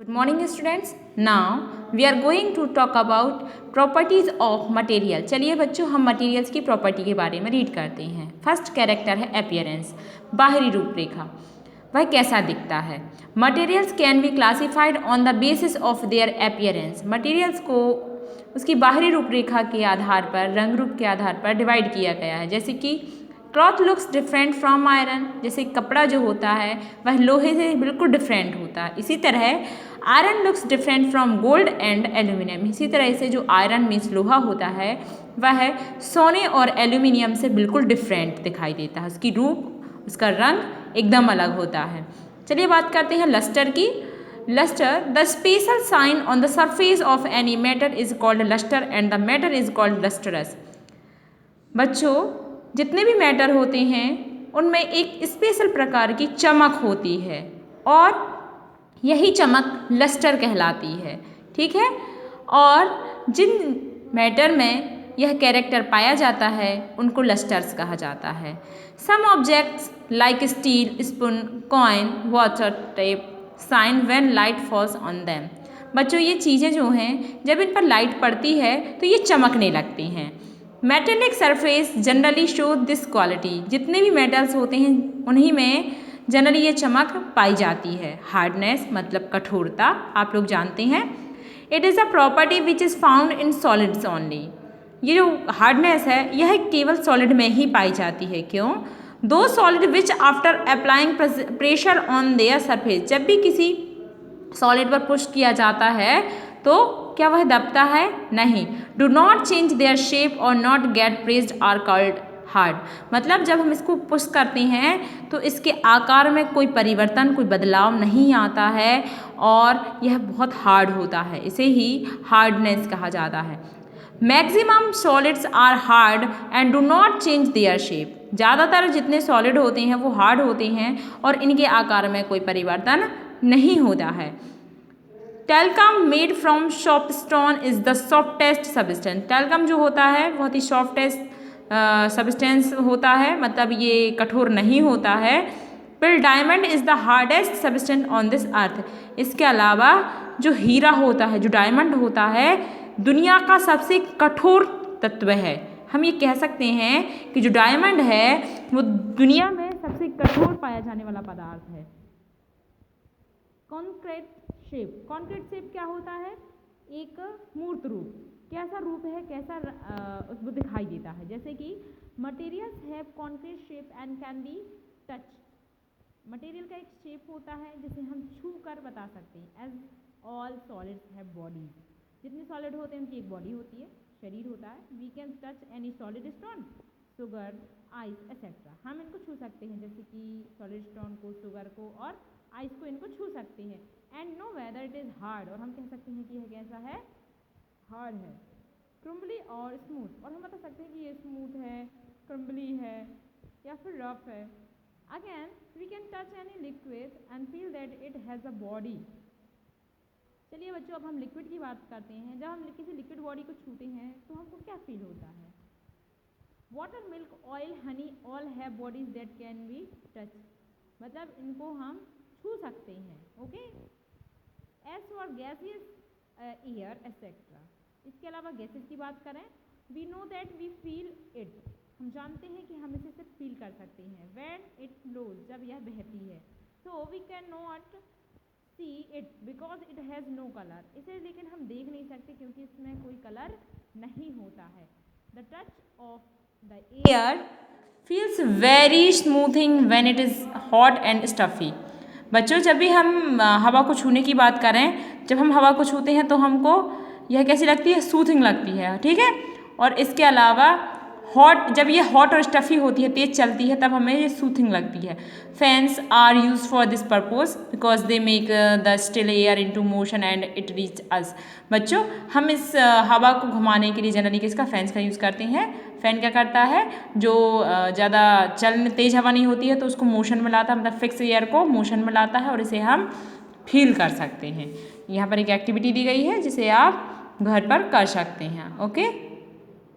Good morning students. Now we are going to talk about properties of material. चलिए बच्चों हम materials की property के बारे में read करते हैं. फर्स्ट कैरेक्टर है appearance, बाहरी रूपरेखा, वह कैसा दिखता है. Materials can be classified on the basis of their appearance. Materials को उसकी बाहरी रूपरेखा के आधार पर, रंग रूप के आधार पर डिवाइड किया गया है. जैसे कि cloth looks different from iron, जैसे कपड़ा जो होता है वह लोहे से बिल्कुल डिफरेंट होता है. इसी तरह iron looks different from gold and aluminium. इसी तरह से जो आयरन मीन्स लोहा होता है वह सोने और एल्यूमिनियम से बिल्कुल डिफरेंट दिखाई देता है. उसकी रूप, उसका रंग एकदम अलग होता है. चलिए बात करते हैं लस्टर की. Lustre, the special shine on the surface of any matter is called lustre and the matter is called lustrous. बच्चों जितने भी मैटर होते हैं उनमें एक स्पेशल प्रकार की चमक होती है और यही चमक लस्टर कहलाती है. ठीक है. और जिन मैटर में यह कैरेक्टर पाया जाता है उनको लस्टर्स कहा जाता है. Some objects like steel, spoon, coin, water tap shine when light falls on them. बच्चों ये चीज़ें जो हैं जब इन पर लाइट पड़ती है तो ये चमकने लगती हैं. Metallic surface generally show this quality. जितने भी मेटल्स होते हैं उन्हीं में जनरली ये चमक पाई जाती है. हार्डनेस मतलब कठोरता, आप लोग जानते हैं. It is a property which is found in solids only. ये जो हार्डनेस है यह केवल सॉलिड में ही पाई जाती है. क्यों? दो solid which after applying pressure on their surface, जब भी किसी सॉलिड पर पुश किया जाता है तो क्या वह दबता है? नहीं. Do not change their shape और not get pressed are called hard. मतलब जब हम इसको पुश करते हैं तो इसके आकार में कोई परिवर्तन, कोई बदलाव नहीं आता है और यह बहुत हार्ड होता है. इसे ही हार्डनेस कहा जाता है. Maximum solids are hard and do not change their shape. ज़्यादातर जितने सॉलिड होते हैं वो हार्ड होते हैं और इनके आकार में कोई परिवर्तन नहीं होता है. Talcum made from soft stone is the softest substance. Talcum जो होता है बहुत ही सॉफ्टेस्ट सब्सटेंस होता है, मतलब ये कठोर नहीं होता है. फिर diamond is the hardest substance on this earth. इसके अलावा जो हीरा होता है, जो डायमंड होता है, दुनिया का सबसे कठोर तत्व है. हम ये कह सकते हैं कि जो डायमंड है वो दुनिया में सबसे कठोर पाया जाने वाला पदार्थ है. Concrete shape. कॉन्क्रीट शेप क्या होता है? एक मूर्त रूप. कैसा रूप है, कैसा उसको दिखाई देता है. जैसे कि materials have concrete shape and can be touch. Material का एक शेप होता है जिसे हम छू कर बता सकते हैं. As all solids have bodies. जितने सॉलिड होते हैं उनकी एक बॉडी होती है, शरीर होता है. We can touch any solid stone, sugar, ice etcetera. हम इनको छू सकते हैं, जैसे कि सॉलिड स्टोन को, शुगर को और आइस को इनको छू सकते हैं. And know whether it is hard. और हम कह सकते हैं कि यह कैसा है? हार्ड है. क्रम्बली और स्मूथ. और हम बता सकते हैं कि ये स्मूथ है, क्रम्बली है या फिर रफ है. Again we can touch any liquid and feel that it has a body. चलिए बच्चों अब हम लिक्विड की बात करते हैं. जब हम किसी लिक्विड बॉडी को छूते हैं तो हमको क्या फील होता है? Water, milk, oil, honey all have bodies that can be touch. मतलब इनको हम छू सकते हैं. Okay. As for gases, air etcetera. इसके अलावा गैसेस की बात करें, we know that we feel it. हम जानते हैं कि हम इसे सिर्फ फील कर सकते हैं. व्हेन इट फ्लोज, जब यह बहती है. So we can not see it because it has no colour. इसे लेकिन हम देख नहीं सकते क्योंकि इसमें कोई कलर नहीं होता है. The touch of the air feels very smoothing when it is hot and stuffy. बच्चों जब भी हम हवा को छूने की बात करें, जब हम हवा को छूते हैं तो हमको यह कैसी लगती है? सूथिंग लगती है. ठीक है. और इसके अलावा हॉट, जब ये हॉट और स्टफ़ी होती है, तेज़ चलती है, तब हमें ये सूथिंग लगती है. Fans are use for this purpose because they make the still air into motion and it reach us. बच्चों हम इस हवा को घुमाने के लिए जनरली किसका? फैंस का यूज़ करते हैं. फ़ैन क्या करता है? जो ज़्यादा तेज़ हवा नहीं होती है तो उसको मोशन में लाता है, मतलब फिक्स एयर को मोशन में लाता है और इसे हम फील कर सकते हैं. यहाँ पर एक एक्टिविटी दी गई है जिसे आप घर पर कर सकते हैं. ओके.